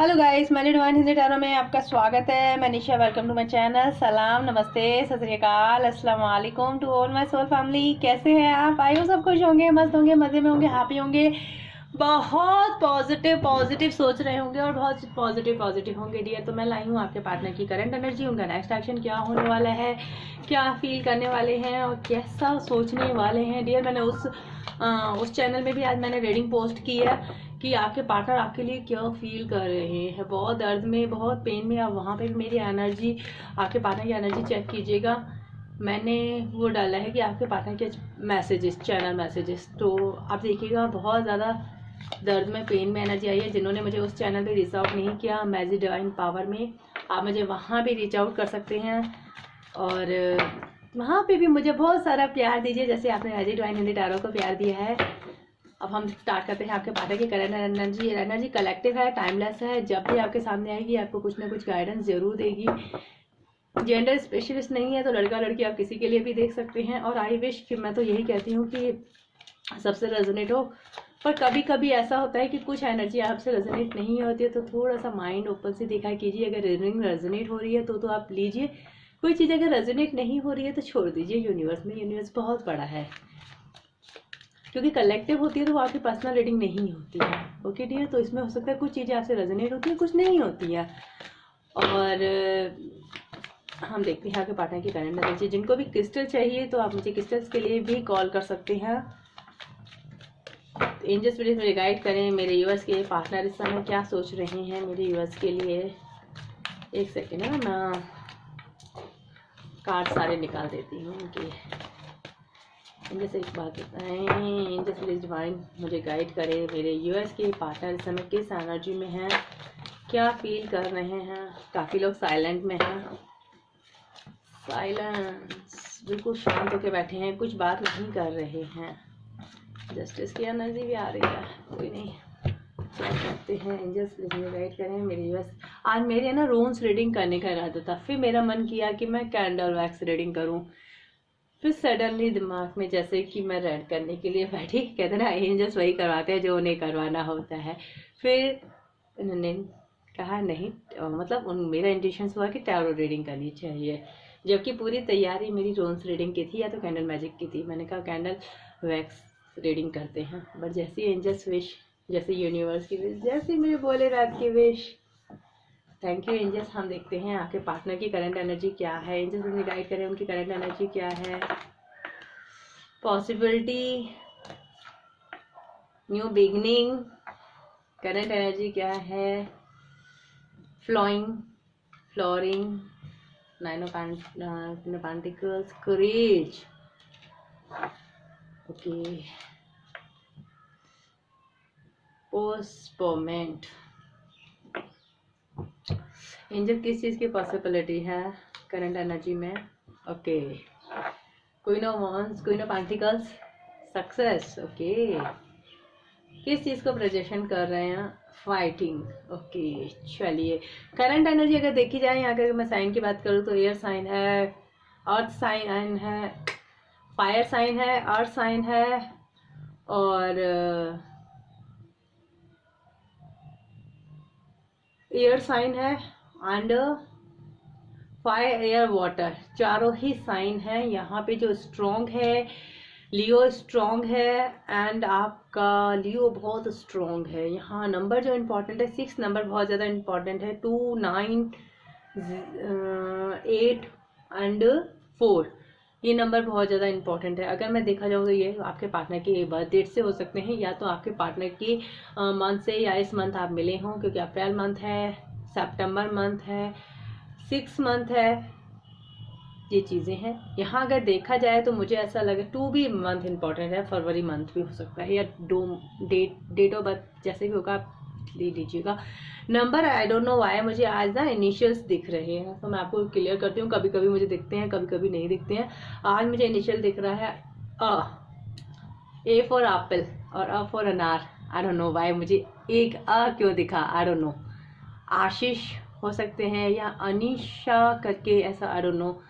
Hello guys, मैंने divine Hindi tarot में आपका स्वागत है। मैं Nisha, welcome to my channel. सलाम, नमस्ते, सत श्री अकाल, अस्सलाम वालेकुम to all my soul family. कैसे हैं आप? आई हो सब खुश होंगे, मस्त होंगे, मज़े में होंगे, हैप्पी होंगे, बहुत पॉजिटिव सोच रहे होंगे और बहुत पॉजिटिव होंगे डियर। तो मैं लाई हूँ आपके पार्टनर की करंट एनर्जी, उनका नेक्स्ट एक्शन क्या होने वाला है, क्या फील करने वाले हैं और कैसा सोचने वाले हैं डियर। मैंने उस चैनल में भी आज मैंने रीडिंग पोस्ट की है कि आपके पार्टनर आपके लिए क्या फील कर रहे हैं, बहुत दर्द में, बहुत पेन में। आप वहाँ पे भी मेरी एनर्जी, आपके पार्टनर की एनर्जी चेक कीजिएगा। मैंने वो डाला है कि आपके पार्टनर के मैसेजेस, चैनल मैसेजेस, तो आप देखिएगा बहुत ज़्यादा दर्द में, पेन में एनर्जी आई है। जिन्होंने मुझे उस चैनल पे रीच आउट नहीं किया, मैजिक डिवाइन पावर में, आप मुझे वहाँ भी रीच आउट कर सकते हैं और वहाँ पे भी मुझे बहुत सारा प्यार दीजिए जैसे आपने मैजिक डिवाइन हिंदी टैरो को प्यार दिया है। अब हम स्टार्ट करते हैं। आपके पार्टनर की करंट एनर्जी कलेक्टिव है, टाइमलेस है। जब भी आपके सामने आएगी आपको कुछ ना कुछ गाइडेंस जरूर देगी। जेंडर स्पेशलिस्ट नहीं है तो लड़का लड़की आप किसी के लिए भी देख सकते हैं। और आई विश कि मैं तो यही कहती हूँ कि सबसे रेजोनेट हो, पर कभी कभी ऐसा होता है कि कुछ एनर्जी आपसे रेजोनेट नहीं होती है, तो थोड़ा सा माइंड ओपन से देखा कीजिए। अगर रीडिंग रेजोनेट हो रही है तो आप लीजिए, कोई चीज़ अगर रेजोनेट नहीं हो रही है तो छोड़ दीजिए। यूनिवर्स बहुत बड़ा है, क्योंकि कलेक्टिव होती है तो वो आपकी पर्सनल रीडिंग नहीं होती है। ओके डियर, तो इसमें हो सकता है कुछ चीज़ें आपसे रेजोनेट होती हैं, कुछ नहीं होती है। और हम देखते हैं आपके पार्टनर की करंट एनर्जी। जिनको भी क्रिस्टल चाहिए तो आप मुझे क्रिस्टल्स के लिए भी कॉल कर सकते हैं। एंजल्स प्लीज मुझे गाइड करें, मेरे यूएस के पार्टनर इस समय क्या सोच रहे हैं मेरे यूएस के लिए। एक सेकेंड है, मैं कार्ड सारे निकाल देती हूँ उनके। जैसे एक बात बताएं, एंजल्स प्लीज डिवाइन मुझे गाइड करें, मेरे यूएस के पार्टनर इस समय किस एनर्जी में हैं, क्या फील कर रहे हैं। काफ़ी लोग साइलेंट में हैं, साइलेंस, बिल्कुल शांत होकर बैठे हैं, कुछ बात नहीं कर रहे हैं। जस्टिस की एनर्जी भी आ रही है, कोई नहीं, क्या करते हैं। एंजल्स प्लीज मुझे गाइड करें मेरे यूएस। आज मेरे ना रोन्स रीडिंग करने का इरादा था, फिर मेरा मन किया कि मैं कैंडल वैक्स रीडिंग करूं। फिर सडनली दिमाग में जैसे कि मैं रेड करने के लिए बैठी, कहते ना एंजल्स वही करवाते हैं जो उन्हें करवाना होता है। फिर उन्होंने कहा नहीं, मतलब मेरा इंटेंशन हुआ कि टैरो रीडिंग करनी चाहिए, जबकि पूरी तैयारी मेरी रोन्स रीडिंग की थी या तो कैंडल मैजिक की थी। मैंने कहा कैंडल वैक्स रीडिंग करते हैं, बट जैसी एंजल्स विश, जैसे यूनिवर्स की विश, जैसे मेरे भोले रात की विश। Thank you angels. हम देखते हैं आपके पार्टनर की करंट एनर्जी क्या है। एंजल्स मुझे गाइड करें, उनकी करंट एनर्जी क्या है। Possibility, new beginning, current energy क्या है। Flooring, nine of pentacles, courage, okay, postponement. Angel किस चीज़ की पॉसिबिलिटी है करंट एनर्जी में? Okay, queen of wands, queen of pentacles, success. Okay, किस चीज़ को प्रोजेक्शन कर रहे हैं? फाइटिंग। ओके, चलिए करंट एनर्जी अगर देखी जाए, यहाँ अगर मैं साइन की बात करूँ तो एयर साइन है, अर्थ साइन है, फायर साइन है, अर्थ साइन है और एयर साइन है एंड फायर, एयर, वाटर, चारों ही साइन है। यहाँ पे जो स्ट्रॉन्ग है, लियो स्ट्रॉन्ग है एंड आपका लियो बहुत स्ट्रॉन्ग है। यहाँ नंबर जो इम्पोर्टेंट है, 6 नंबर बहुत ज़्यादा इम्पोर्टेंट है। 2, 9, 8 एंड 4, ये नंबर बहुत ज़्यादा इम्पोर्टेंट है। अगर मैं देखा जाऊँ तो ये आपके पार्टनर की बर्थ डेट से हो सकते हैं, या तो आपके पार्टनर की मंथ से, या इस मंथ आप मिले हों, क्योंकि अप्रैल मंथ है, सितंबर मंथ है, 6 मंथ है, ये चीज़ें हैं। यहाँ अगर देखा जाए तो मुझे ऐसा लगे 2 भी मंथ इम्पॉर्टेंट है, फरवरी मंथ भी हो सकता है, या डेट ऑफ बर्थ जैसे भी होगा आप ले लीजिएगा। Number I don't know why मुझे आज ना इनिशियल्स दिख रहे हैं, तो मैं आपको क्लियर करती हूँ। कभी कभी मुझे दिखते हैं, कभी कभी नहीं दिखते हैं। आज मुझे इनिशियल दिख रहा है ए फॉर एप्पल और अ फॉर अनार। आई डोंट नो वाई मुझे एक क्यों दिखा, आई डोंट नो। आशीष हो सकते हैं या अनीशा करके, ऐसा आई डोंट नो,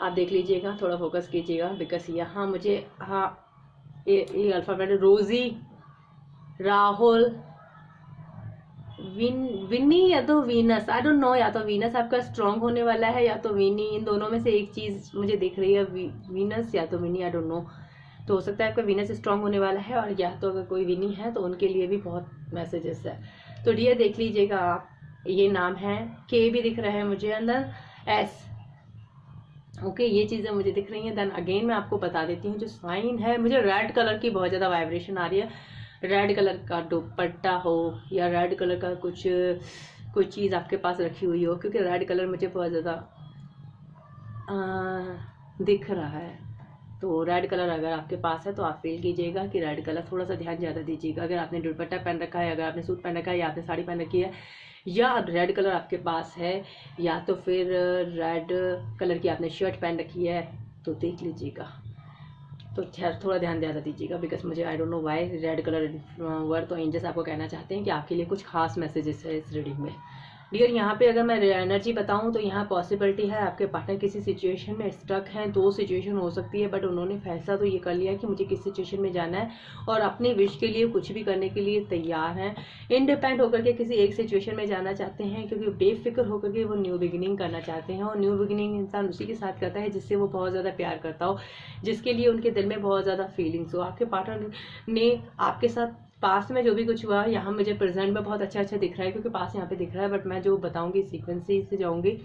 आप देख लीजिएगा, थोड़ा फोकस कीजिएगा, बिकॉज यहाँ मुझे ये अल्फ़ाबेट रोज़ी, राहुल, विनी या तो वीनस, आई डोंट नो, या तो वीनस आपका स्ट्रांग होने वाला है या तो विनी, इन दोनों में से एक चीज़ मुझे दिख रही है, वीनस या तो विनी, आई डोंट नो। तो हो सकता है आपका वीनस स्ट्रांग होने वाला है, और या तो अगर कोई विनी है तो उनके लिए भी बहुत मैसेजेस है। तो डियर देख लीजिएगा आप, ये नाम है, के भी दिख रहा है मुझे अंदर, एस, ओके ये चीज़ें मुझे दिख रही हैं। देन अगेन मैं आपको बता देती हूँ जो साइन है, मुझे रेड कलर की बहुत ज़्यादा वाइब्रेशन आ रही है। रेड कलर का दुपट्टा हो या रेड कलर का कोई चीज़ आपके पास रखी हुई हो, क्योंकि रेड कलर मुझे बहुत ज़्यादा दिख रहा है। तो रेड कलर अगर आपके पास है तो आप फील कीजिएगा कि रेड कलर थोड़ा सा ध्यान ज़्यादा दीजिएगा। अगर आपने दुपट्टा पहन रखा है, अगर आपने सूट पहन रखा है, या आपने साड़ी पहन रखी है, या रेड कलर आपके पास है, या तो फिर रेड कलर की आपने शर्ट पहन रखी है, तो देख लीजिएगा। तो थोड़ा ध्यान ज़्यादा दीजिएगा, बिकॉज मुझे I don't know why red colour word, तो एंजल्स आपको कहना चाहते हैं कि आपके लिए कुछ खास मैसेजेस है इस रीडिंग में। डियर यहाँ पे अगर मैं एनर्जी बताऊँ तो यहाँ पॉसिबिलिटी है आपके पार्टनर किसी सिचुएशन में स्टक हैं। दो सिचुएशन हो सकती है, बट उन्होंने फैसला तो ये कर लिया कि मुझे किस सिचुएशन में जाना है, और अपने विश के लिए कुछ भी करने के लिए तैयार हैं। इंडिपेंडेंट होकर के किसी एक सिचुएशन में जाना चाहते हैं, क्योंकि बेफिक्र होकर के वो न्यू बिगिनिंग करना चाहते हैं। और न्यू बिगिनिंग इंसान उसी के साथ करता है जिससे वो बहुत ज़्यादा प्यार करता हो, जिसके लिए उनके दिल में बहुत ज़्यादा फीलिंग्स हो। आपके पार्टनर ने आपके साथ पास्ट में जो भी कुछ हुआ, यहाँ मुझे प्रेजेंट में बहुत अच्छा दिख रहा है, क्योंकि पास्ट यहाँ पे दिख रहा है, बट मैं जो बताऊंगी सीक्वेंस से जाऊंगी।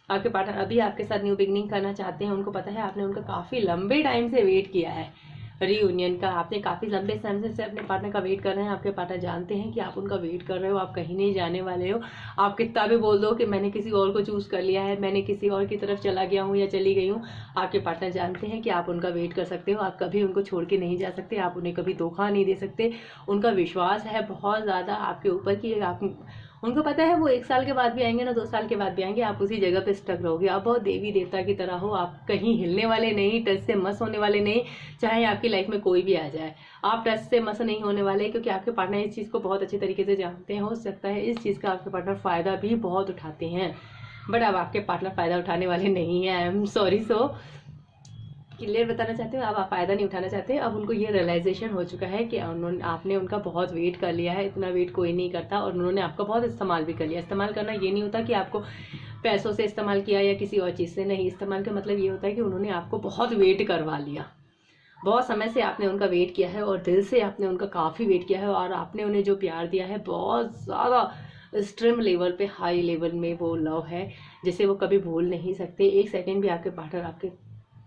आपके पार्टनर अभी आपके साथ न्यू बिगनिंग करना चाहते हैं। उनको पता है आपने उनका काफ़ी लंबे टाइम से वेट किया है, रीयूनियन का। आपने काफ़ी लंबे समय से अपने पार्टनर का वेट कर रहे हैं। आपके पार्टनर जानते हैं कि आप उनका वेट कर रहे हो, आप कहीं नहीं जाने वाले हो। आप कितना भी बोल दो कि मैंने किसी और को चूज़ कर लिया है, मैंने किसी और की तरफ चला गया हूँ या चली गई हूँ, आपके पार्टनर जानते हैं कि आप उनका वेट कर सकते हो। आप कभी उनको छोड़ के नहीं जा सकते, आप उन्हें कभी धोखा नहीं दे सकते। उनका विश्वास है बहुत ज़्यादा आपके ऊपर कि आप, उनको पता है वो 1 साल के बाद भी आएंगे ना, 2 साल के बाद भी आएंगे, आप उसी जगह पे स्टक रहोगे। आप बहुत देवी देवता की तरह हो, आप कहीं हिलने वाले नहीं, टच से मस होने वाले नहीं, चाहे आपकी लाइफ में कोई भी आ जाए, आप टच से मस नहीं होने वाले, क्योंकि आपके पार्टनर इस चीज़ को बहुत अच्छे तरीके से जानते हैं। हो सकता है इस चीज़ का आपके पार्टनर फ़ायदा भी बहुत उठाते हैं, बट अब आपके पार्टनर फ़ायदा उठाने वाले नहीं हैं। I am sorry, so clear बताना चाहते हो, अब आप फ़ायदा नहीं उठाना चाहते। अब उनको ये रियलाइजेशन हो चुका है कि आपने उनका बहुत वेट कर लिया है, इतना वेट कोई नहीं करता, और उन्होंने आपका बहुत इस्तेमाल भी कर लिया। इस्तेमाल करना ये नहीं होता कि आपको पैसों से इस्तेमाल किया या किसी और चीज़ से, नहीं। इस्तेमाल का मतलब ये होता है कि उन्होंने आपको बहुत वेट करवा लिया, बहुत समय से आपने उनका वेट किया है, और दिल से आपने उनका काफ़ी वेट किया है, और आपने उन्हें जो प्यार दिया है बहुत ज़्यादा एक्सट्रीम लेवल पे, हाई लेवल में वो लव है जिसे वो कभी भूल नहीं सकते। एक सेकेंड भी आपके पार्टनर आपके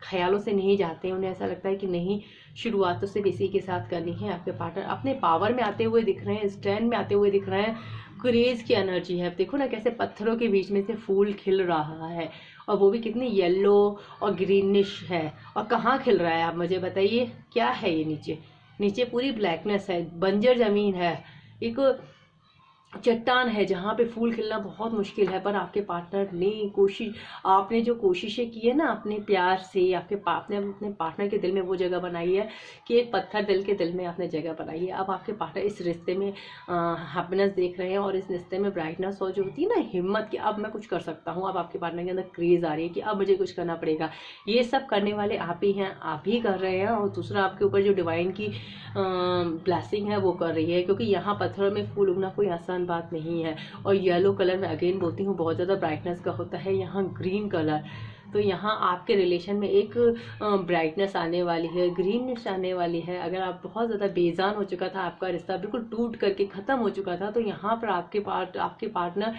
ख्यालों से नहीं जाते हैं। उन्हें ऐसा लगता है कि नहीं, शुरुआत तो सिर्फ इसी के साथ करनी है। आपके पार्टनर अपने पावर में आते हुए दिख रहे हैं, स्टैंड में आते हुए दिख रहे हैं। क्रेज की एनर्जी है, देखो ना कैसे पत्थरों के बीच में से फूल खिल रहा है, और वो भी कितनी येलो और ग्रीनिश है। और कहाँ खिल रहा है आप मुझे बताइए, क्या है ये? नीचे नीचे पूरी ब्लैकनेस है, बंजर जमीन है, एक चट्टान है जहाँ पे फूल खिलना बहुत मुश्किल है। पर आपके पार्टनर ने कोशिश, आपने जो कोशिशें की है ना अपने प्यार से, आपने अपने पार्टनर के दिल में वो जगह बनाई है कि एक पत्थर दिल के दिल में आपने जगह बनाई है। अब आपके पार्टनर इस रिश्ते में हैप्पीनेस देख रहे हैं, और इस रिश्ते में ब्राइटनेस, और जो होती है ना हिम्मत कि अब मैं कुछ कर सकता हूँ। अब आपके पार्टनर के अंदर क्रेज आ रही है कि अब मुझे कुछ करना पड़ेगा। ये सब करने वाले आप ही हैं, आप ही कर रहे हैं। और दूसरा, आपके ऊपर जो डिवाइन की ब्लेसिंग है वो कर रही है, क्योंकि यहाँ पत्थरों में फूल उगना कोई आसान बात नहीं है। और येलो कलर में अगेन बोलती हूँ बहुत ज़्यादा ब्राइटनेस का होता है। यहाँ ग्रीन कलर, तो यहाँ आपके रिलेशन में एक ब्राइटनेस आने वाली है, ग्रीननेस आने वाली है। अगर आप बहुत ज़्यादा बेजान हो चुका था, आपका रिश्ता बिल्कुल टूट करके ख़त्म हो चुका था, तो यहाँ पर आपके पार्टनर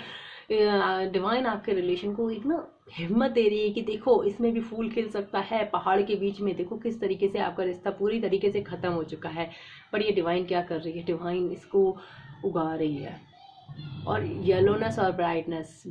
डिवाइन आपके रिलेशन को एक ना हिम्मत दे रही है कि देखो इसमें भी फूल खिल सकता है, पहाड़ के बीच में। देखो किस तरीके से आपका रिश्ता पूरी तरीके से ख़त्म हो चुका है, पर ये डिवाइन क्या कर रही है? डिवाइन इसको उगा रही है। और येलोनेस और ब्राइटनेस,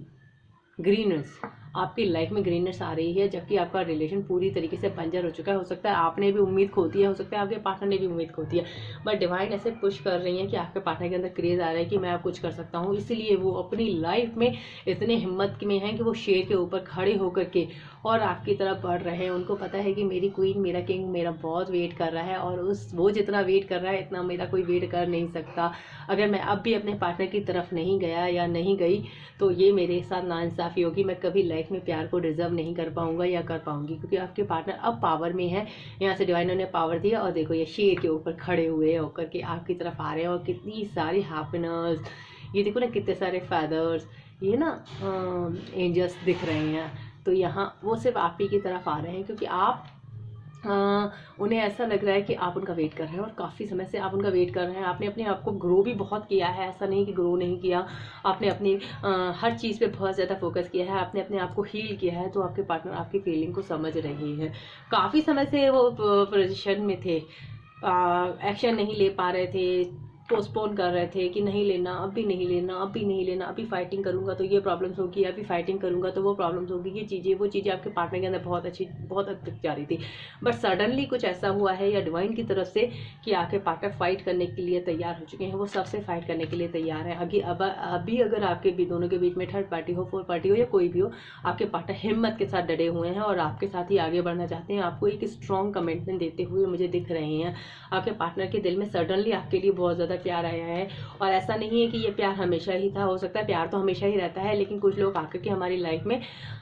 ग्रीननेस, आपकी लाइफ में ग्रीननेस आ रही है, जबकि आपका रिलेशन पूरी तरीके से बंजर हो चुका है। हो सकता है आपने भी उम्मीद खो दी है, हो सकता है आपके पार्टनर ने भी उम्मीद खो दी है, बट डिवाइन ऐसे पुश कर रही है कि आपके पार्टनर के अंदर क्रेज आ रहा है कि मैं अब कुछ कर सकता हूँ। इसलिए वो अपनी लाइफ में इतने हिम्मत में हैं कि वो शेर के ऊपर खड़े होकर के और आपकी तरफ बढ़ रहे हैं। उनको पता है कि मेरी क्वीन, मेरा किंग मेरा बहुत वेट कर रहा है, और वो जितना वेट कर रहा है इतना मेरा कोई वेट कर नहीं सकता। अगर मैं अब भी अपने पार्टनर की तरफ नहीं गया या नहीं गई तो ये मेरे साथ नाइंसाफ़ी होगी। मैं कभी लाइफ में प्यार को डिजर्व नहीं कर पाऊंगा या कर पाऊंगी, क्योंकि आपके पार्टनर अब पावर में है। यहाँ से डिवाइन ने पावर दिया, और देखो ये शेर के ऊपर खड़े हुए होकर के आपकी तरफ आ रहे हैं, और कितनी सारी हैप्पीनेस, ये देखो ना कितने सारे फैदर्स, ये ना एंजल्स दिख रहे हैं। तो यहाँ वो सिर्फ आप ही की तरफ आ रहे हैं क्योंकि आप उन्हें ऐसा लग रहा है कि आप उनका वेट कर रहे हैं और काफ़ी समय से आप उनका वेट कर रहे हैं। आपने अपने आप को ग्रो भी बहुत किया है, ऐसा नहीं कि ग्रो नहीं किया। आपने अपनी हर चीज़ पे बहुत ज़्यादा फोकस किया है, आपने अपने आप को हील किया है। तो आपके पार्टनर आपकी फीलिंग को समझ रहे हैं। काफ़ी समय से वो पोजीशन में थे, एक्शन नहीं ले पा रहे थे, पोस्टपोन कर रहे थे कि नहीं लेना, अभी नहीं लेना, अभी नहीं लेना, अभी फाइटिंग करूंगा तो ये प्रॉब्लम्स होगी, अभी फाइटिंग करूंगा तो वो प्रॉब्लम्स होगी, ये चीज़ें वो चीज़ें आपके पार्टनर के अंदर बहुत अच्छी बहुत हद तक जा रही थी। बट सडनली कुछ ऐसा हुआ है या डिवाइन की तरफ से कि आपके पार्टनर फाइट करने के लिए तैयार हो चुके हैं, वो सबसे फाइट करने के लिए तैयार है। अभी अगर आपके भी दोनों के बीच में थर्ड पार्टी हो, फोर्थ पार्टी हो या कोई भी हो, आपके पार्टनर हिम्मत के साथ डटे हुए हैं और आपके साथ ही आगे बढ़ना चाहते हैं। आपको एक स्ट्रॉन्ग कमिटमेंट देते हुए मुझे दिख रहे हैं। आपके पार्टनर के दिल में सडनली आपके लिए बहुत ज़्यादा प्यार आया है। और ऐसा नहीं है कि ये प्यार हमेशा ही था, हो सकता है प्यार तो हमेशा ही रहता है, लेकिन कुछ लोग आकर के हमारी लाइफ में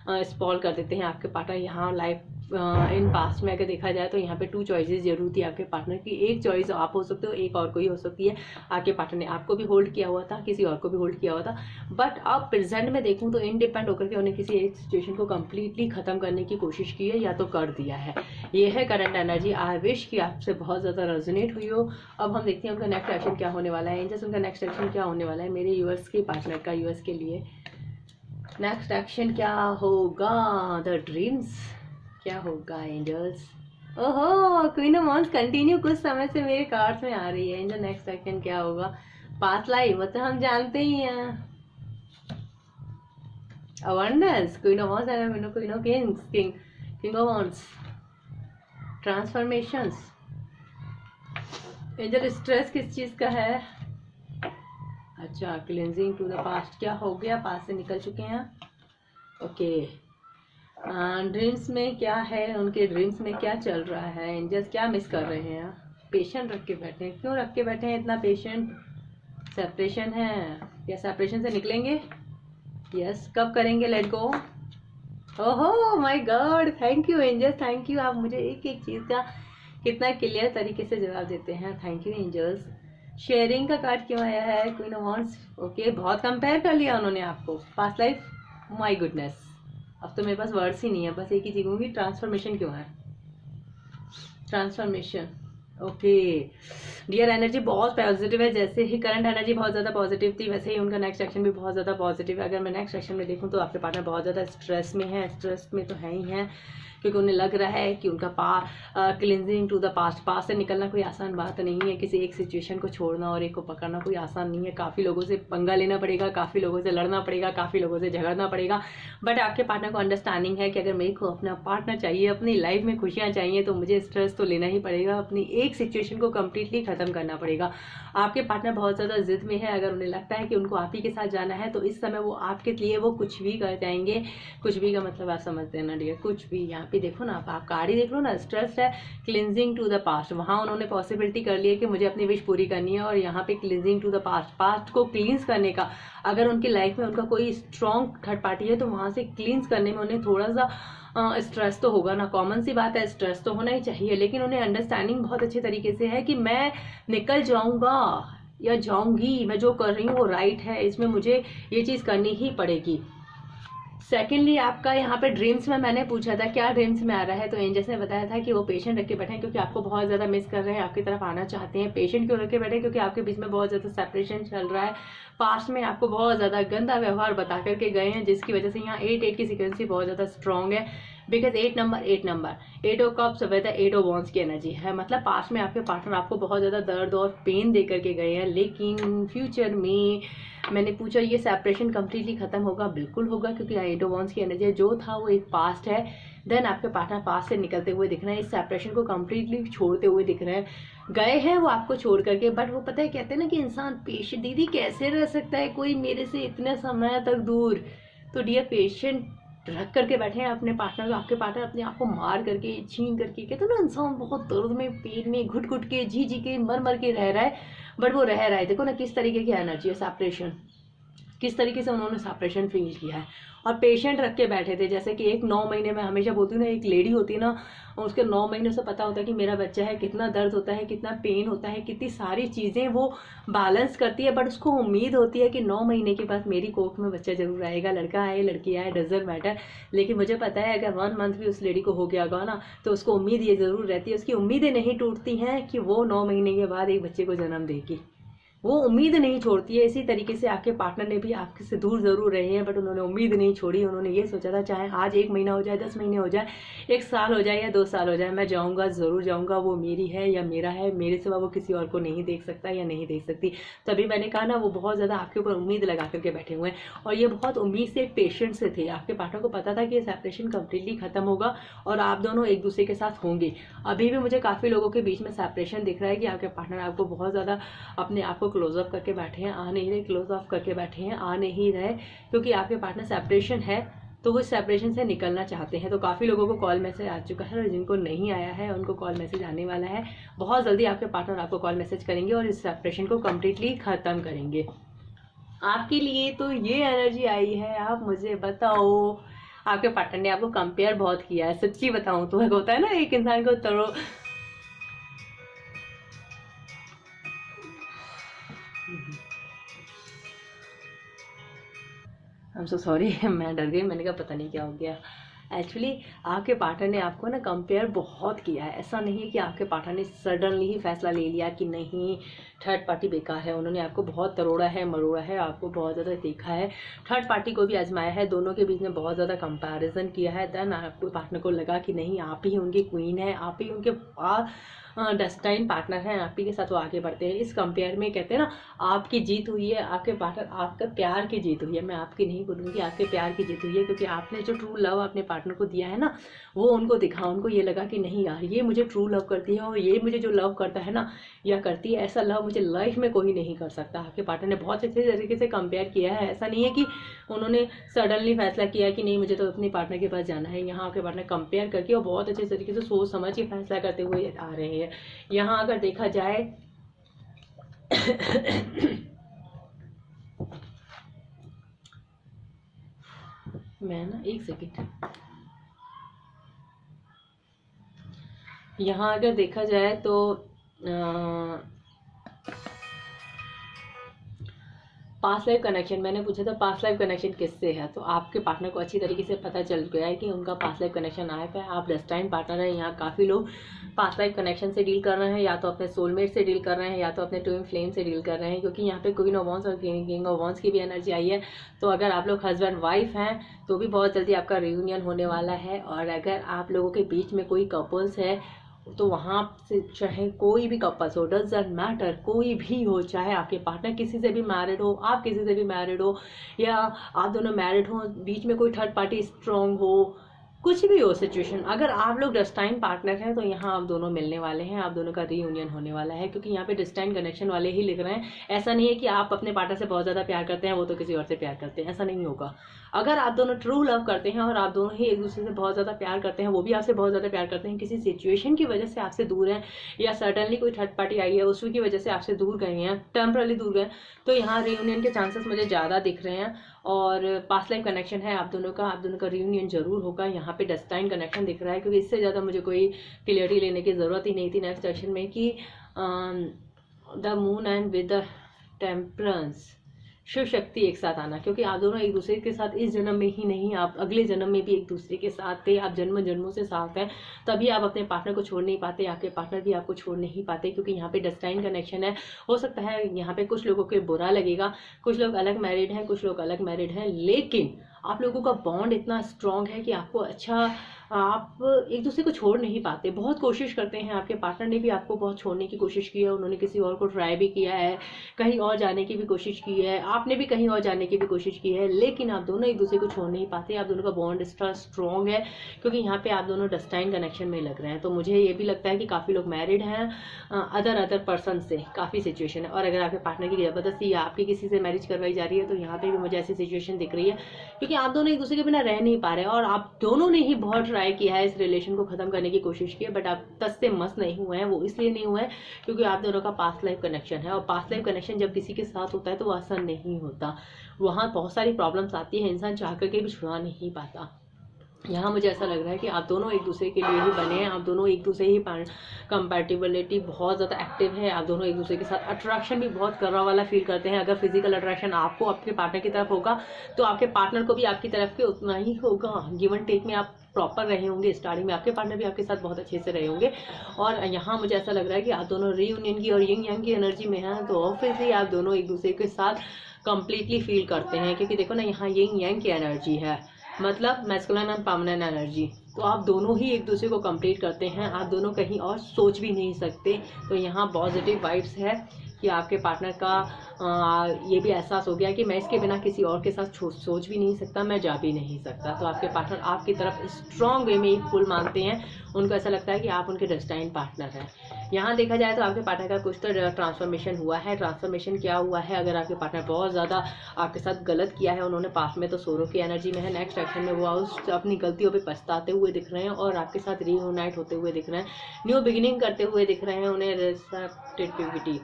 स्पॉइल कर देते हैं। आपके पार्टनर यहाँ लाइफ इन पास्ट में अगर देखा जाए तो यहाँ पे 2 चॉइसेस जरूर थी आपके पार्टनर की। एक चॉइस आप हो सकते हो, एक और कोई हो सकती है। आपके पार्टनर ने आपको भी होल्ड किया हुआ था, किसी और को भी होल्ड किया हुआ था। बट अब प्रेजेंट में देखूँ तो इंडिपेंडेंट होकर के उन्हें किसी एक सिचुएशन को कम्प्लीटली खत्म करने की कोशिश की है या तो कर दिया है। ये है करंट एनर्जी। आई विश कि आपसे बहुत ज़्यादा रेजोनेट हुई हो। अब हम देखते हैं उनका नेक्स्ट एक्शन क्या होने वाला है। एंजल्स, उनका नेक्स्ट एक्शन क्या होने वाला है मेरे यूएस के पार्टनर का, यूएस के लिए नेक्स्ट एक्शन क्या होगा। द ड्रीम्स क्या होगा एंजल्स। ओहो, क्वीन ऑफ वांड्स कंटिन्यू कुछ समय से मेरे कार्ड्स में आ रही है। एंजल, नेक्स्ट सेकंड क्या होगा। पास्ट लाइफ मतलब हम जानते ही हैं। Abundance, queen of wands and queen of Kings, king of wands, transformations. Angel, stress किस चीज का है। अच्छा, क्लींजिंग टू द पास्ट क्या हो गया, पास्ट से निकल चुके हैं। ओके, ड्रीम्स में क्या है, उनके ड्रीम्स में क्या चल रहा है। एंजल्स क्या मिस कर रहे हैं। पेशेंट रख के बैठे हैं, क्यों रख के बैठे हैं इतना पेशेंट। सेपरेशन है या सेपरेशन से निकलेंगे। यस, कब करेंगे लेट गो। ओहो my god, thank you angels, thank you. आप मुझे एक एक चीज़ का कितना क्लियर तरीके से जवाब देते हैं। Thank you angels. शेयरिंग का कार्ड क्यों आया है, क्वीन ऑफ वांड्स। ओके, बहुत कंपेयर कर लिया उन्होंने आपको पास्ट लाइफ। माय गुडनेस, अब तो मेरे पास वर्ड्स ही नहीं है, बस एक ही चीज़ होंगी, ट्रांसफॉर्मेशन क्यों है। ट्रांसफॉर्मेशन, ओके डियर एनर्जी बहुत पॉजिटिव है। जैसे ही करंट एनर्जी बहुत ज़्यादा पॉजिटिव थी, वैसे ही उनका नेक्स्ट एक्शन भी बहुत ज़्यादा पॉजिटिव है। अगर मैं नेक्स्ट एक्शन में देखूँ तो आपके पार्टनर बहुत ज़्यादा स्ट्रेस में है। स्ट्रेस में तो है ही है क्योंकि उन्हें लग रहा है कि उनका क्लिनजिंग टू द पास्ट से निकलना कोई आसान बात नहीं है। किसी एक सिचुएशन को छोड़ना और एक को पकड़ना कोई आसान नहीं है। काफ़ी लोगों से पंगा लेना पड़ेगा, काफ़ी लोगों से लड़ना पड़ेगा, काफ़ी लोगों से झगड़ना पड़ेगा। बट आपके पार्टनर को अंडरस्टैंडिंग है कि अगर मेरे को अपना पार्टनर चाहिए, अपनी लाइफ में खुशियाँ चाहिए, तो मुझे स्ट्रेस तो लेना ही पड़ेगा। अपनी एक सिचुएशन को कम्प्लीटली ख़त्म करना पड़ेगा। आपके पार्टनर बहुत ज़्यादा जिद में है। अगर उन्हें लगता है कि उनको आप ही के साथ जाना है तो इस समय वो आपके लिए वो कुछ भी कर जाएंगे। कुछ भी का मतलब आप समझते हैं ना डियर, कुछ भी। यहाँ पे देखो ना, आप कार्ड ही देख लो ना, स्ट्रेस है, क्लिनजिंग टू द पास्ट। वहाँ उन्होंने पॉसिबिलिटी कर ली है कि मुझे अपनी विश पूरी करनी है, और यहाँ पे क्लिनजिंग टू द पास्ट को क्लींस करने का, अगर उनकी लाइफ में उनका कोई स्ट्रॉन्ग थर्ड पार्टी है तो वहाँ से क्लींस करने में उन्हें थोड़ा सा स्ट्रेस तो होगा ना। कॉमन सी बात है, स्ट्रेस तो होना ही चाहिए। लेकिन उन्हें अंडरस्टैंडिंग बहुत अच्छे तरीके से है कि मैं निकल जाऊँगा या जाऊँगी, मैं जो कर रही हूँ वो राइट है, इसमें मुझे ये चीज़ करनी ही पड़ेगी। सेकेंडली, आपका यहाँ पे ड्रीम्स में मैंने पूछा था क्या ड्रीम्स में आ रहा है, तो एंजल्स ने बताया था कि वो पेशेंट रख के बैठे हैं क्योंकि आपको बहुत ज़्यादा मिस कर रहे हैं, आपकी तरफ आना चाहते हैं। पेशेंट क्यों रख के बैठे हैं, क्योंकि आपके बीच में बहुत ज़्यादा सेपरेशन चल रहा है। पास्ट में आपको बहुत ज़्यादा गंदा व्यवहार बता करके गए हैं, जिसकी वजह से यहाँ 8 की सीक्वेंसी बहुत ज़्यादा स्ट्रॉन्ग है। Because 8 of cups with 8 of wands की एनर्जी है। मतलब पास्ट में आपके पार्टनर आपको बहुत ज़्यादा दर्द और पेन दे करके गए हैं, लेकिन फ्यूचर में मैंने पूछा ये सेपरेशन कम्प्लीटली खत्म होगा। बिल्कुल होगा, क्योंकि 8 ऑफ वॉन्ड्स की एनर्जी जो था वो एक पास्ट है। देन आपके पार्टनर पास्ट से निकलते हुए दिख रहे हैं, इस सेपरेशन को कम्प्लीटली छोड़ते हुए दिख रहे हैं। गए हैं वो आपको छोड़ करके, बट वो पता है, कहते हैं ना कि इंसान पेशेंट, दीदी कैसे रह सकता है कोई मेरे से इतने समय तक दूर। तो डियर, पेशेंट रख करके बैठे हैं अपने पार्टनर को। आपके पार्टनर अपने आप को मार करके, छीन करके, कहते हैं ना इंसान बहुत दर्द में, पेट में घुट घुट के, जी जी के, मर मर के रह रहा है, बट वो रह रहा है। देखो ना किस तरीके की एनर्जी है सेपरेशन। किस तरीके से उन्होंने सेपरेशन फील किया है, और पेशेंट रख के बैठे थे। जैसे कि एक 9 महीने में हमेशा बोलती हूँ ना, एक लेडी होती है ना, उसके 9 महीने से पता होता है कि मेरा बच्चा है, कितना दर्द होता है, कितना पेन होता है, कितनी सारी चीज़ें वो बैलेंस करती है। बट उसको उम्मीद होती है कि 9 महीने के बाद मेरी कोख में बच्चा जरूर आएगा, लड़का आए लड़की आए डजंट मैटर। लेकिन मुझे पता है अगर 1 मंथ भी उस लेडी को हो गया होगा ना, तो उसको उम्मीद ये ज़रूर रहती है, उसकी उम्मीदें नहीं टूटती हैं कि वो 9 महीने के बाद एक बच्चे को जन्म देगी। वो उम्मीद नहीं छोड़ती है। इसी तरीके से आपके पार्टनर ने भी आपके से दूर ज़रूर रहे हैं, बट उन्होंने उम्मीद नहीं छोड़ी। उन्होंने ये सोचा था चाहे आज 1 महीना हो जाए, 10 महीने हो जाए, 1 साल हो जाए या 2 साल हो जाए, मैं जाऊंगा, ज़रूर जाऊंगा, वो मेरी है या मेरा है, मेरे सिवा वो किसी और को नहीं देख सकता या नहीं देख सकती। तभी मैंने कहा ना, वो बहुत ज़्यादा आपके ऊपर उम्मीद लगा करके बैठे हुए हैं, और ये बहुत उम्मीद से, पेशेंट से थे। आपके पार्टनर को पता था कि ये सेपरेशन कम्प्लीटली ख़त्म होगा और आप दोनों एक दूसरे के साथ होंगे। अभी भी मुझे काफ़ी लोगों के बीच में सेपरेशन दिख रहा है कि आपके पार्टनर आपको बहुत ज़्यादा अपने आप को क्लोजअप करके बैठे हैं, आ नहीं रहे, क्लोज ऑफ करके बैठे हैं, आ नहीं रहे, क्योंकि आपके पार्टनर सेपरेशन है तो वो सेपरेशन से निकलना चाहते हैं। तो काफ़ी लोगों को कॉल मैसेज आ चुका है, और जिनको नहीं आया है उनको कॉल मैसेज आने वाला है। बहुत जल्दी आपके पार्टनर आपको कॉल मैसेज करेंगे और इस सेपरेशन को कम्प्लीटली ख़त्म करेंगे। आपके लिए तो ये एनर्जी आई है, आप मुझे बताओ। आपके पार्टनर ने आपको कंपेयर बहुत किया है, सच्ची बताऊं तो होता है ना, एक इंसान को तरो आई एम सो सॉरी, मैं डर गई, मैंने कहा पता नहीं क्या हो गया। एक्चुअली आपके पार्टनर ने आपको ना कंपेयर बहुत किया है। ऐसा नहीं है कि आपके पार्टनर ने सडनली ही फैसला ले लिया कि नहीं थर्ड पार्टी बेकार है। उन्होंने आपको बहुत तरोड़ा है, मरोड़ा है, आपको बहुत ज़्यादा देखा है, थर्ड पार्टी को भी आजमाया है, दोनों के बीच में बहुत ज़्यादा कंपैरिजन किया है। देन आपके पार्टनर को लगा कि नहीं आप ही उनकी क्वीन है, आप ही उनके डेस्टाइन पार्टनर हैं, आप ही के साथ वो आगे बढ़ते हैं। इस कंपेयर में कहते हैं ना, आपकी जीत हुई है, आपके पार्टनर, आपका प्यार की जीत हुई है। मैं आपकी नहीं बोलूँगी, आपके प्यार की जीत हुई है, क्योंकि आपने जो ट्रू लव अपने पार्टनर को दिया है ना, वो उनको दिखा। उनको ये लगा कि नहीं यार, ये मुझे ट्रू लव करती है, और ये मुझे जो लव करता है ना या करती है, ऐसा लव मुझे लाइफ में कोई नहीं कर सकता। आपके पार्टनर ने बहुत अच्छे तरीके से कंपेयर किया है। ऐसा नहीं है कि उन्होंने सडनली फैसला किया कि नहीं मुझे तो अपने पार्टनर के पास जाना है। यहाँ आपके पार्टनर कंपेयर करके और बहुत अच्छे तरीके से सोच समझ के फैसला करते हुए आ रहे हैं। यहाँ अगर देखा जाए मैं ना एक सेकेंड, यहाँ अगर देखा जाए तो पास्ट लाइफ कनेक्शन, मैंने पूछा था पास्ट लाइफ कनेक्शन किससे है, तो आपके पार्टनर को अच्छी तरीके से पता चल गया है कि उनका पास्ट लाइफ कनेक्शन आया है। आप डेस्टाइन पार्टनर है। यहाँ काफ़ी लोग पास्ट लाइफ कनेक्शन से डील कर रहे हैं, या तो अपने सोलमेट से डील कर रहे हैं, या तो अपने ट्विन फ्लेम से डील कर रहे हैं, क्योंकि यहाँ पे क्वीन ऑफ वांड्स और किंग ऑफ वांड्स की भी एनर्जी आई है। तो अगर आप लोग हस्बैंड वाइफ हैं तो भी बहुत जल्दी आपका रियूनियन होने वाला है। और अगर आप लोगों के बीच में कोई कपल्स है तो वहाँ से चाहे कोई भी कपल्स हो, डजंट मैटर, कोई भी हो, चाहे आपके पार्टनर किसी से भी मैरिड हो, आप किसी से भी मैरिड हो, या आप दोनों मैरिड हो, बीच में कोई थर्ड पार्टी स्ट्रॉन्ग हो, कुछ भी हो सिचुएशन, अगर आप लोग डेस्टाइन पार्टनर हैं तो यहाँ आप दोनों मिलने वाले हैं, आप दोनों का रीयूनियन होने वाला है। क्योंकि यहाँ पे डेस्टाइन कनेक्शन वाले ही लिख रहे हैं। ऐसा नहीं है कि आप अपने पार्टनर से बहुत ज़्यादा प्यार करते हैं, वो तो किसी और से प्यार करते हैं, ऐसा नहीं होगा। अगर आप दोनों ट्रू लव करते हैं और आप दोनों ही एक दूसरे से बहुत ज़्यादा प्यार करते हैं, वो भी आपसे बहुत ज़्यादा प्यार करते हैं, किसी सिचुएशन की वजह से आपसे दूर हैं, या सडनली कोई थर्ड पार्टी आई है उसकी वजह से आपसे दूर गए हैं, टेम्परली दूर गए, तो यहाँ रीयूनियन के चांसेस मुझे ज़्यादा दिख रहे हैं। और पास्ट लाइफ कनेक्शन है आप दोनों का रियूनियन जरूर होगा। यहाँ पे डेस्टाइन कनेक्शन दिख रहा है, क्योंकि इससे ज़्यादा मुझे कोई क्लियरिटी लेने की ज़रूरत ही नहीं थी नेक्स्ट सेक्शन में कि the moon and with the temperance, Shiva Shakti एक साथ आना। क्योंकि आप दोनों एक दूसरे के साथ इस जन्म में ही नहीं, आप अगले जन्म में भी एक दूसरे के साथ थे, आप जन्म जन्मों से साथ हैं, तभी आप अपने पार्टनर को छोड़ नहीं पाते, आपके पार्टनर भी आपको छोड़ नहीं पाते। क्योंकि यहाँ पे डेस्टाइन कनेक्शन है। हो सकता है यहाँ पे कुछ लोगों को बुरा लगेगा, कुछ लोग अलग मैरिड हैं, कुछ लोग अलग मैरिड हैं, लेकिन आप लोगों का बॉन्ड इतना स्ट्रॉन्ग है कि आपको अच्छा, आप एक दूसरे को छोड़ नहीं पाते, बहुत कोशिश करते हैं। आपके पार्टनर ने भी आपको बहुत छोड़ने की कोशिश की है, उन्होंने किसी और को ट्राई भी किया है, कहीं और जाने की भी कोशिश की है, आपने भी कहीं और जाने की भी कोशिश की है, लेकिन आप दोनों एक दूसरे को छोड़ नहीं पाते। आप दोनों का बॉन्ड इतना स्ट्रॉन्ग है क्योंकि यहाँ पे आप दोनों डेस्टाइन कनेक्शन में लग रहे हैं। तो मुझे ये भी लगता है कि काफ़ी लोग मैरिड हैं अदर पर्सन से, काफ़ी सिचुएशन है। और अगर आपके पार्टनर की ज़बरदस्ती या आपकी किसी से मैरिज करवाई जा रही है तो यहाँ पर भी मुझे ऐसी सिचुएशन दिख रही है। क्योंकि आप दोनों एक दूसरे के बिना रह नहीं पा रहे और आप दोनों ने ही बहुत ट्राई किया है, इस रिलेशन को खत्म करने की कोशिश की है, बट आप तस से मस नहीं हुए हैं। वो इसलिए नहीं हुए हैं क्योंकि आप दोनों का पास्ट लाइफ कनेक्शन है, और पास्ट लाइफ कनेक्शन जब किसी के साथ होता है तो वो आसान नहीं होता, वहाँ बहुत सारी प्रॉब्लम्स आती है, इंसान चाह करके भी छुड़ा नहीं पाता। यहाँ मुझे ऐसा लग रहा है कि आप दोनों एक दूसरे के लिए ही बने हैं, आप दोनों एक दूसरे ही कंपैटिबिलिटी बहुत ज़्यादा एक्टिव है, आप दोनों एक दूसरे के साथ अट्रैक्शन भी बहुत करवा वाला फील करते हैं। अगर फिजिकल अट्रैक्शन आपको आपके पार्टनर की तरफ होगा तो आपके पार्टनर को भी आपकी तरफ के उतना ही होगा। गिव एंड टेक में आप प्रॉपर रहे होंगे, स्टार्टिंग में आपके पार्टनर भी आपके साथ बहुत अच्छे से रहे होंगे। और यहाँ मुझे ऐसा लग रहा है कि आप दोनों रीयूनियन की और यिंग यांग की एनर्जी में हैं, तो ऑब्वियसली आप दोनों एक दूसरे के साथ कंप्लीटली फील करते हैं, क्योंकि देखो ना यहाँ यिंग यांग की एनर्जी है, मतलब मैस्कुलिन एंड फेमिनिन एनर्जी। तो आप दोनों ही एक दूसरे को कंप्लीट करते हैं, आप दोनों कहीं और सोच भी नहीं सकते। तो यहाँ पॉजिटिव वाइब्स है कि आपके पार्टनर का ये भी एहसास हो गया कि मैं इसके बिना किसी और के साथ सोच भी नहीं सकता, मैं जा भी नहीं सकता। तो आपके पार्टनर आपकी तरफ स्ट्रॉन्ग वे में फुल मानते हैं, उनको ऐसा लगता है कि आप उनके डेस्टाइन पार्टनर हैं। यहाँ देखा जाए तो आपके पार्टनर का कुछ तो ट्रांसफॉर्मेशन हुआ है। ट्रांसफॉर्मेशन क्या हुआ है, अगर आपके पार्टनर बहुत ज़्यादा आपके साथ गलत किया है, उन्होंने पास्ट में तो सोरो की एनर्जी में है, नेक्स्ट एक्शन में वो उस अपनी गलतियों पे पछताते हुए दिख रहे हैं और आपके साथ रीयूनाइट होते हुए दिख रहे हैं, न्यू बिगिनिंग करते हुए दिख रहे हैं। उन्हें रिसेप्टिविटी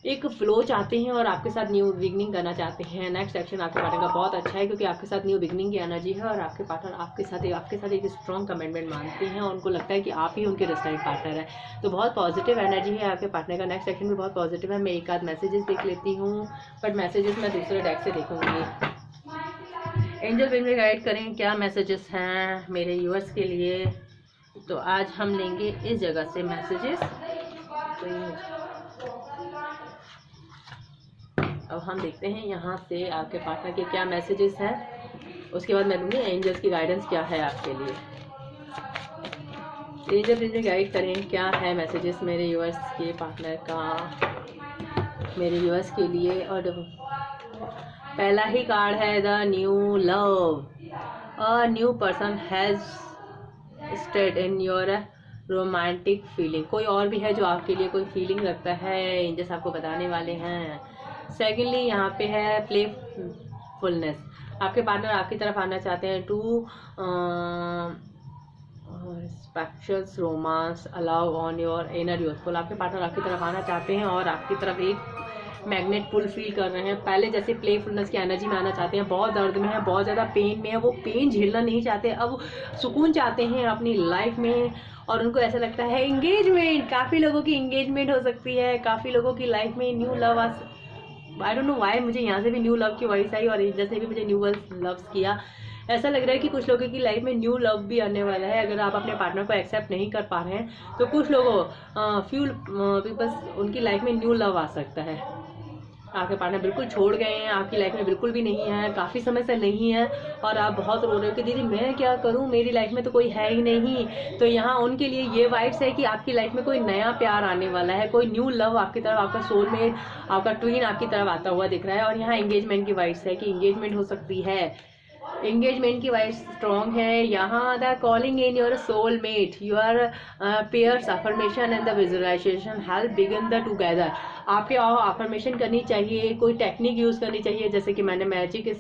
एक फ्लो चाहते हैं और आपके साथ न्यू बिगनिंग करना चाहते हैं। नेक्स्ट एक्शन आपके पार्टनर का बहुत अच्छा है क्योंकि आपके साथ न्यू बिगनिंग की एनर्जी है और आपके पार्टनर आपके साथ एक स्ट्रॉन्ग कमिटमेंट मानते हैं और उनको लगता है कि आप ही उनके डेस्टिनी पार्टनर हैं। तो बहुत पॉजिटिव एनर्जी है आपके पार्टनर का। नेक्स्ट एक्शन भी बहुत पॉजिटिव है। मैं एक आध मैसेजेस देख लेती हूँ, बट मैसेजेस मैं दूसरे डेक से देखूंगी। एंजल विल में गाइड करें क्या मैसेजेस हैं मेरे व्यूअर्स के लिए। तो आज हम लेंगे इस जगह से मैसेजेस। तो अब हम देखते हैं यहाँ से आपके पार्टनर के क्या मैसेजेस हैं, उसके बाद मैं दूंगी एंजल्स की गाइडेंस क्या है आपके लिए। एंजल मुझे गाइड करें क्या है मैसेजेस मेरे व्यूअर्स के पार्टनर का मेरे व्यूअर्स के लिए। और पहला ही कार्ड है the new love. A new person has stayed in your romantic feeling. कोई और भी है जो आपके लिए कोई फीलिंग रखता है, एंजल्स आपको बताने वाले हैं। सेकेंडली यहाँ पे है प्लेफुलनेस। आपके पार्टनर आपकी तरफ आना चाहते हैं to spectacles romance allow on your inner youthful. आपके पार्टनर आपकी तरफ आना चाहते हैं और आपकी तरफ एक मैग्नेट पुल फील कर रहे हैं। पहले जैसे प्लेफुलनेस की एनर्जी में आना चाहते हैं, बहुत दर्द में है, बहुत ज़्यादा पेन में है, वो पेन झेलना नहीं चाहते, अब सुकून चाहते हैं अपनी लाइफ में। और उनको ऐसा लगता है एंगेजमेंट, काफ़ी लोगों की एंगेजमेंट हो सकती है, काफ़ी लोगों की लाइफ में new love I don't know why मुझे यहाँ से भी न्यू लव की वॉइस आई और एंजल से भी मुझे न्यू लव्स किया। ऐसा लग रहा है कि कुछ लोगों की लाइफ में न्यू लव भी आने वाला है। अगर आप अपने पार्टनर को एक्सेप्ट नहीं कर पा रहे हैं तो कुछ लोगों फ्यू पीपल्स उनकी लाइफ में न्यू लव आ सकता है। आपके पार्टनर बिल्कुल छोड़ गए हैं, आपकी लाइफ में बिल्कुल भी नहीं है, काफ़ी समय से नहीं है और आप बहुत रो रहे हो कि दीदी मैं क्या करूं, मेरी लाइफ में तो कोई है ही नहीं। तो यहाँ उनके लिए ये वाइब्स है कि आपकी लाइफ में कोई नया प्यार आने वाला है, कोई न्यू लव आपकी तरफ, आपका सोलमेट, आपका ट्विन आपकी तरफ आता हुआ दिख रहा है। और यहाँ एंगेजमेंट की वाइब्स है कि एंगेजमेंट हो सकती है, एंगेजमेंट की वाइब्स स्ट्रॉन्ग है। यहाँ the calling in your soulmate, your pairs affirmation and the visualization help begin the together. आपके अफर्मेशन करनी चाहिए, कोई टेक्निक यूज़ करनी चाहिए, जैसे कि मैंने मैजिक इस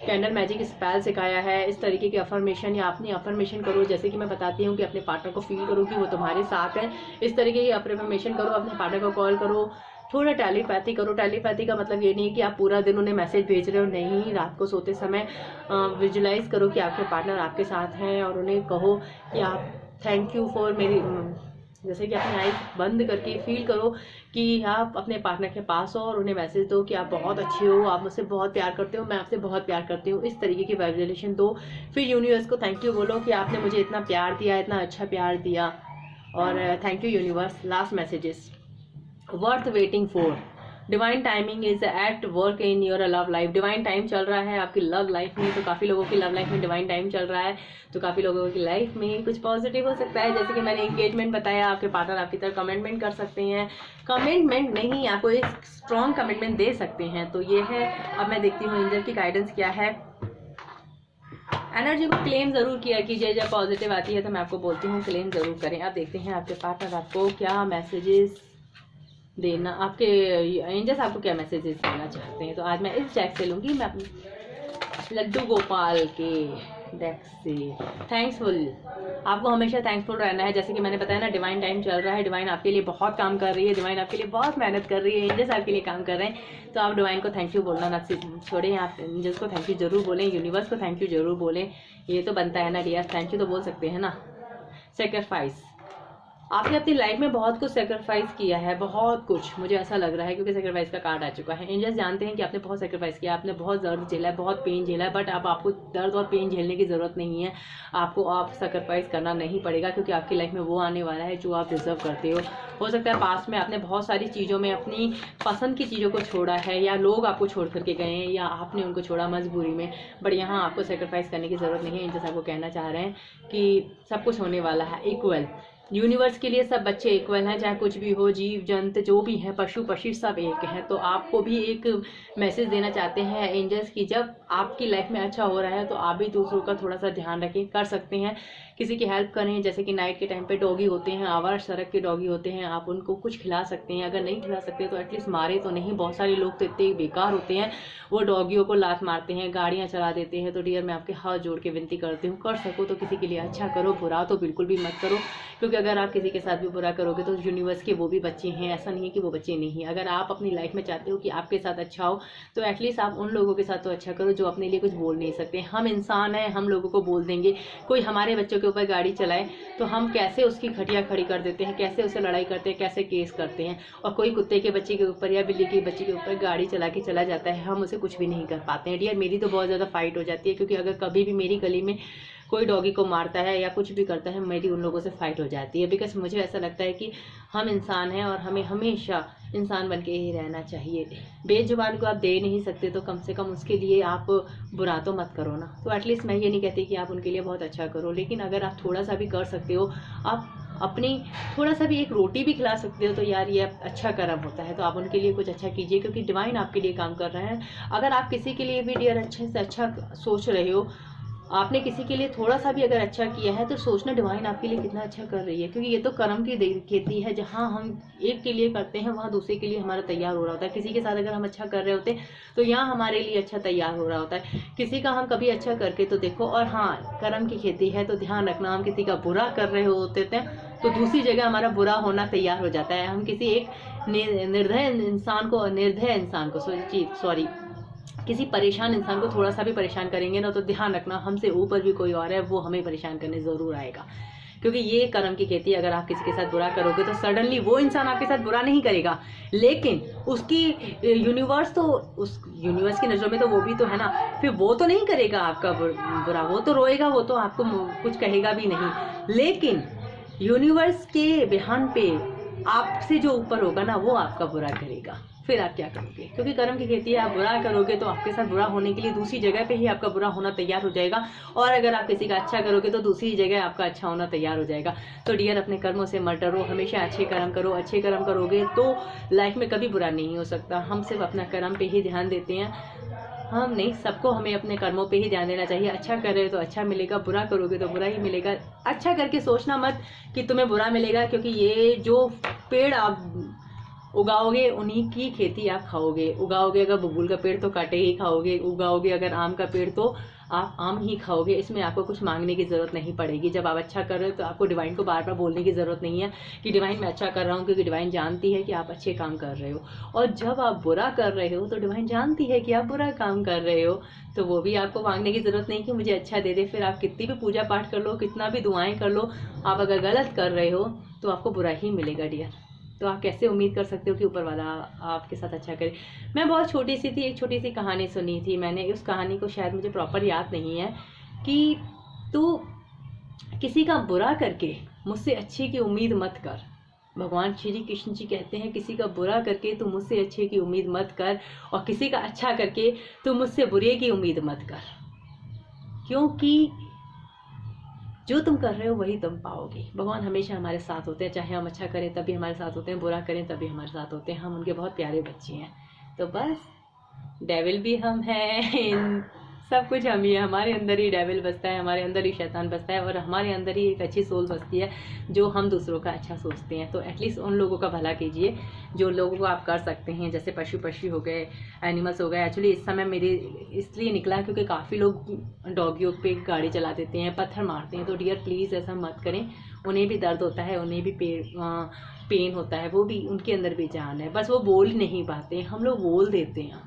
कैंडल मैजिक स्पेल सिखाया है, इस तरीके की अफर्मेशन या अपनी अफर्मेशन करो। जैसे कि मैं बताती हूँ कि अपने पार्टनर को फील करो कि वो तुम्हारे साथ है, इस तरीके की अफर्मेशन करो, अपने पार्टनर को कॉल करो, थोड़ा टेलीपैथी करो। टेलीपैथी का मतलब ये नहीं कि आप पूरा दिन उन्हें मैसेज भेज रहे हो, नहीं, रात को सोते समय विजुलाइज करो कि आपके पार्टनर आपके साथ हैं और उन्हें कहो कि आप थैंक यू फॉर मेरी, जैसे कि अपनी आइज बंद करके फील करो कि आप अपने पार्टनर के पास हो और उन्हें मैसेज दो कि आप बहुत अच्छे हो, आप मुझसे बहुत प्यार करते हो, मैं आपसे बहुत प्यार करती हूँ। इस तरीके की वाइब्रेशन दो, फिर यूनिवर्स को थैंक यू बोलो कि आपने मुझे इतना प्यार दिया, इतना अच्छा प्यार दिया, और thank you universe. Last messages worth waiting for, divine timing is at work in your love life. Divine time चल रहा है आपकी लव लाइफ में, तो काफ़ी लोगों की लव लाइफ में डिवाइन टाइम चल रहा है, तो काफ़ी लोगों की लाइफ में कुछ पॉजिटिव हो सकता है। जैसे कि मैंने एंगेजमेंट बताया, आपके पार्टनर आपकी तरफ कमिटमेंट कर सकते हैं, कमिटमेंट नहीं, आपको एक स्ट्रॉन्ग कमिटमेंट दे सकते हैं। तो ये है। अब मैं देखती हूँ एंजल की गाइडेंस क्या है। एनर्जी को क्लेम जरूर किया कीजिए, जब पॉजिटिव आती है तो मैं आपको बोलती हूँ क्लेम जरूर करें। अब देखते हैं आपके पार्टनर आपको क्या मैसेजेस देना, आपके एंजल्स आपको क्या मैसेजेस देना चाहते हैं। तो आज मैं इस जैक से लूँगी, मैं लड्डू गोपाल के डेस्क से थैंक्सफुल। आपको हमेशा थैंक्सफुल रहना है। जैसे कि मैंने बताया ना, डिवाइन टाइम चल रहा है, डिवाइन आपके लिए बहुत काम कर रही है, डिवाइन आपके लिए बहुत मेहनत कर रही है, एंजल्स आपके लिए काम कर रहे हैं। तो आप डिवाइन को थैंक यू बोलना ना छोड़ें, आप एंजल्स को थैंक यू जरूर बोलें, यूनिवर्स को थैंक यू जरूर बोलें। ये तो बनता है ना डियर, थैंक यू तो बोल सकते हैं ना। सेक्रीफाइस, आपने अपनी लाइफ में बहुत कुछ सेक्रीफाइस किया है, बहुत कुछ, मुझे ऐसा लग रहा है, क्योंकि सेक्रीफाइस का कार्ड आ चुका है। एंजल्स जानते हैं कि आपने बहुत सेक्रीफाइस किया, आपने बहुत दर्द झेला है, बहुत पेन झेला है, बट अब आपको दर्द और पेन झेलने की ज़रूरत नहीं है। आपको आप सेक्रीफाइस करना नहीं पड़ेगा, क्योंकि आपकी लाइफ में वो आने वाला है जो आप डिजर्व करते हो सकता है पास्ट में आपने बहुत सारी चीज़ों में अपनी पसंद की चीज़ों को छोड़ा है, या लोग आपको छोड़ करके गए हैं, या आपने उनको छोड़ा मजबूरी में, बट यहाँ आपको सेक्रीफाइस करने की ज़रूरत नहीं है। एंजल्स आपको कहना चाह रहे हैं कि सब कुछ होने वाला है इक्वल। यूनिवर्स के लिए सब बच्चे इक्वल हैं, चाहे कुछ भी हो, जीव जंतु जो भी हैं, पशु पक्षी सब एक हैं। तो आपको भी एक मैसेज देना चाहते हैं एंजल्स की, जब आपकी लाइफ में अच्छा हो रहा है तो आप भी दूसरों का थोड़ा सा ध्यान रखें, कर सकते हैं, किसी की हेल्प करें। जैसे कि नाइट के टाइम पे डॉगी होते हैं, आवारा सड़क के डॉगी होते हैं, आप उनको कुछ खिला सकते हैं। अगर नहीं खिला सकते तो एटलीस्ट मारे तो नहीं। बहुत सारे लोग तो इतने बेकार होते हैं, वो डॉगियों को लात मारते हैं, गाड़ियाँ चला देते हैं। तो डियर मैं आपके हाथ जोड़ के विनती करती हूँ, कर सको तो किसी के लिए अच्छा करो, बुरा तो बिल्कुल भी मत करो, क्योंकि अगर आप किसी के साथ भी बुरा करोगे तो यूनिवर्स के वो भी बच्चे हैं, ऐसा नहीं है कि वो बच्चे नहीं। अगर आप अपनी लाइफ में चाहते हो कि आपके साथ अच्छा हो तो एटलीस्ट आप उन लोगों के साथ तो अच्छा करो जो अपने लिए कुछ बोल नहीं सकते। हम इंसान हैं, हम लोगों को बोल देंगे। कोई हमारे बच्चों के ऊपर गाड़ी चलाए तो हम कैसे उसकी खटिया खड़ी कर देते हैं, कैसे उसे लड़ाई करते हैं, कैसे केस करते हैं। और कोई कुत्ते के बच्चे के ऊपर या बिल्ली के बच्चे के ऊपर गाड़ी चला के चला जाता है, हम उसे कुछ भी नहीं कर पाते हैं। डियर मेरी तो बहुत ज़्यादा फाइट हो जाती है, क्योंकि अगर कभी भी मेरी गली में कोई डॉगी को मारता है या कुछ भी करता है, मेरी उन लोगों से फाइट हो जाती है। बिकॉज मुझे ऐसा लगता है कि हम इंसान हैं और हमें हमेशा इंसान बन के ही रहना चाहिए। बेजुबान को आप दे नहीं सकते तो कम से कम उसके लिए आप बुरा तो मत करो ना। तो एटलीस्ट मैं ये नहीं कहती कि आप उनके लिए बहुत अच्छा करो, लेकिन अगर आप थोड़ा सा भी कर सकते हो, आप अपनी थोड़ा सा भी एक रोटी भी खिला सकते हो, तो यार ये अच्छा कर्म होता है। तो आप उनके लिए कुछ अच्छा कीजिए, क्योंकि डिवाइन आपके लिए काम कर रहे हैं। अगर आप किसी के लिए भी डियर अच्छे से अच्छा सोच रहे हो, आपने किसी के लिए थोड़ा सा भी अगर अच्छा किया है, तो सोचना डिवाइन आपके लिए कितना अच्छा कर रही है। क्योंकि ये तो कर्म की खेती है, जहाँ हम एक के लिए करते हैं वहाँ दूसरे के लिए हमारा तैयार हो रहा होता है। किसी के साथ अगर हम अच्छा कर रहे होते तो यहाँ हमारे लिए अच्छा तैयार हो रहा होता है। किसी का हम कभी अच्छा करके तो देखो। और हाँ, कर्म की खेती है तो ध्यान रखना, हम किसी का बुरा कर रहे होते थे तो दूसरी जगह हमारा बुरा होना तैयार हो जाता है। हम किसी एक निर्दय इंसान को किसी परेशान इंसान को थोड़ा सा भी परेशान करेंगे ना, तो ध्यान रखना हमसे ऊपर भी कोई और है, वो हमें परेशान करने ज़रूर आएगा। क्योंकि ये कर्म की खेती, अगर आप किसी के साथ बुरा करोगे तो सडनली वो इंसान आपके साथ बुरा नहीं करेगा, लेकिन उसकी यूनिवर्स की नज़रों में तो वो भी तो है ना, फिर वो तो नहीं करेगा आपका बुरा, वो तो रोएगा, वो तो आपको कुछ कहेगा भी नहीं। लेकिन यूनिवर्स के बयान पे आपसे जो ऊपर होगा ना, वो आपका बुरा करेगा। फिर आप क्या करोगे? क्योंकि कर्म की खेती है, आप बुरा करोगे तो आपके साथ बुरा होने के लिए दूसरी जगह पे ही आपका बुरा होना तैयार हो जाएगा, और अगर आप किसी का अच्छा करोगे तो दूसरी जगह आपका अच्छा होना तैयार हो जाएगा। तो डियर अपने कर्मों से मत डरो, हमेशा अच्छे कर्म करो। अच्छे कर्म करोगे तो लाइफ में कभी बुरा नहीं हो सकता। हम सिर्फ अपना कर्म पे ही ध्यान देते हैं, हम नहीं, सबको हमें अपने कर्मों पे ही ध्यान देना चाहिए। अच्छा कर रहे हो तो अच्छा मिलेगा, बुरा करोगे तो बुरा ही मिलेगा। अच्छा करके सोचना मत कि तुम्हें बुरा मिलेगा, क्योंकि ये जो पेड़ आप उगाओगे उन्हीं की खेती आप खाओगे। उगाओगे अगर बबूल का पेड़ तो कांटे ही खाओगे, उगाओगे अगर आम का पेड़ तो आप आम ही खाओगे। इसमें आपको कुछ मांगने की ज़रूरत नहीं पड़ेगी। जब आप अच्छा कर रहे हो तो आपको डिवाइन को बार बार बोलने की ज़रूरत नहीं है कि डिवाइन मैं अच्छा कर रहा हूँ, क्योंकि डिवाइन जानती है कि आप अच्छे काम कर रहे हो। और जब आप बुरा कर रहे हो तो डिवाइन जानती है कि आप बुरा काम कर रहे हो, तो वो भी आपको मांगने की ज़रूरत नहीं कि मुझे अच्छा दे दे। फिर आप कितनी भी पूजा पाठ कर लो, कितना भी दुआएं कर लो, आप अगर गलत कर रहे हो तो आपको बुरा ही मिलेगा डियर। तो आप कैसे उम्मीद कर सकते हो कि ऊपर वाला आपके साथ अच्छा करे? मैं बहुत छोटी सी थी, एक छोटी सी कहानी सुनी थी मैंने। उस कहानी को शायद मुझे प्रॉपर याद नहीं है, कि तू किसी का बुरा करके मुझसे अच्छे की उम्मीद मत कर। भगवान श्री कृष्ण जी कहते हैं किसी का बुरा करके तू मुझसे अच्छे की उम्मीद मत कर, और किसी का अच्छा करके तू मुझसे बुरे की उम्मीद मत कर, क्योंकि जो तुम कर रहे हो वही तुम पाओगे। भगवान हमेशा हमारे साथ होते हैं, चाहे हम अच्छा करें तभी हमारे साथ होते हैं, बुरा करें तभी हमारे साथ होते हैं। हम उनके बहुत प्यारे बच्चे हैं। तो बस डेविल भी हम हैं, सब कुछ हम ही है, हमारे अंदर ही डेविल बसता है, हमारे अंदर ही शैतान बसता है, और हमारे अंदर ही एक अच्छी सोल बसती है जो हम दूसरों का अच्छा सोचते हैं। तो एटलीस्ट उन लोगों का भला कीजिए जो लोगों को आप कर सकते हैं, जैसे पशु हो गए, एनिमल्स हो गए। एक्चुअली इस समय मेरे इसलिए निकला क्योंकि काफ़ी लोग डॉगियों पे गाड़ी चला देते हैं, पत्थर मारते हैं। तो डियर प्लीज़ ऐसा मत करें, उन्हें भी दर्द होता है, उन्हें भी पेन होता है, वो भी, उनके अंदर भी जान है, बस वो बोल नहीं पाते, हम लोग बोल देते हैं।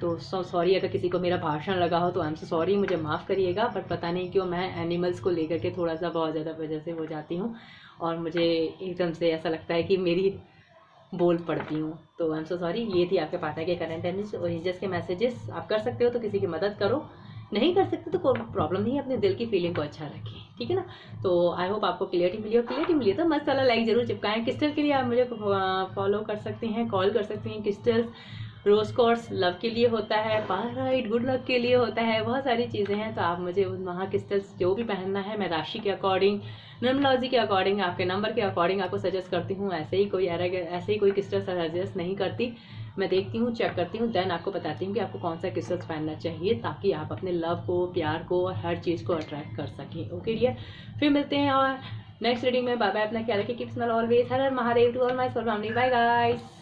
तो सॉरी अगर किसी को मेरा भाषण लगा हो तो आई एम सो सॉरी, मुझे माफ़ करिएगा। बट पता नहीं क्यों मैं एनिमल्स को लेकर के थोड़ा सा बहुत ज़्यादा वजह से हो जाती हूँ, और मुझे एकदम से ऐसा लगता है कि मेरी बोल पड़ती हूँ। तो आई एम सो सॉरी। ये थी आपके पार्टनर के करंट ओरिजिन्स के मैसेजेस। आप कर सकते हो तो किसी की मदद करो, नहीं कर सकते तो कोई प्रॉब्लम नहीं है, अपने दिल की फीलिंग को अच्छा रखें, ठीक है ना। तो आई होप आपको क्लियरिटी मिली, और क्लियरिटी मिली तो मस्त वाला लाइक जरूर चिपकाएं। क्रिस्टल के लिए आप मुझे फॉलो कर सकते हैं, कॉल कर सकते हैं। क्रिस्टल रोज कोर्स लव के लिए होता है, पाराइट गुड लक के लिए होता है, बहुत सारी चीज़ें हैं। तो आप मुझे वहाँ क्रिस्टल्स जो भी पहनना है, मैं राशि के अकॉर्डिंग, न्यूमरोलॉजी के अकॉर्डिंग, आपके नंबर के अकॉर्डिंग आपको सजेस्ट करती हूँ। ऐसे ही कोई क्रिस्टल सजेस्ट नहीं करती, मैं देखती हूँ, चेक करती हूँ, देन आपको बताती हूँ कि आपको कौन सा क्रिस्टल्स पहनना चाहिए, ताकि आप अपने लव को, प्यार को और हर चीज़ को अट्रैक्ट कर सकें। ओके डियर, फिर मिलते हैं और नेक्स्ट रीडिंग में। बाय बाय, अपना ख्याल रखिए, कीप स्माइल ऑलवेज। हर हर Mahadev to all my soul family, bye guys.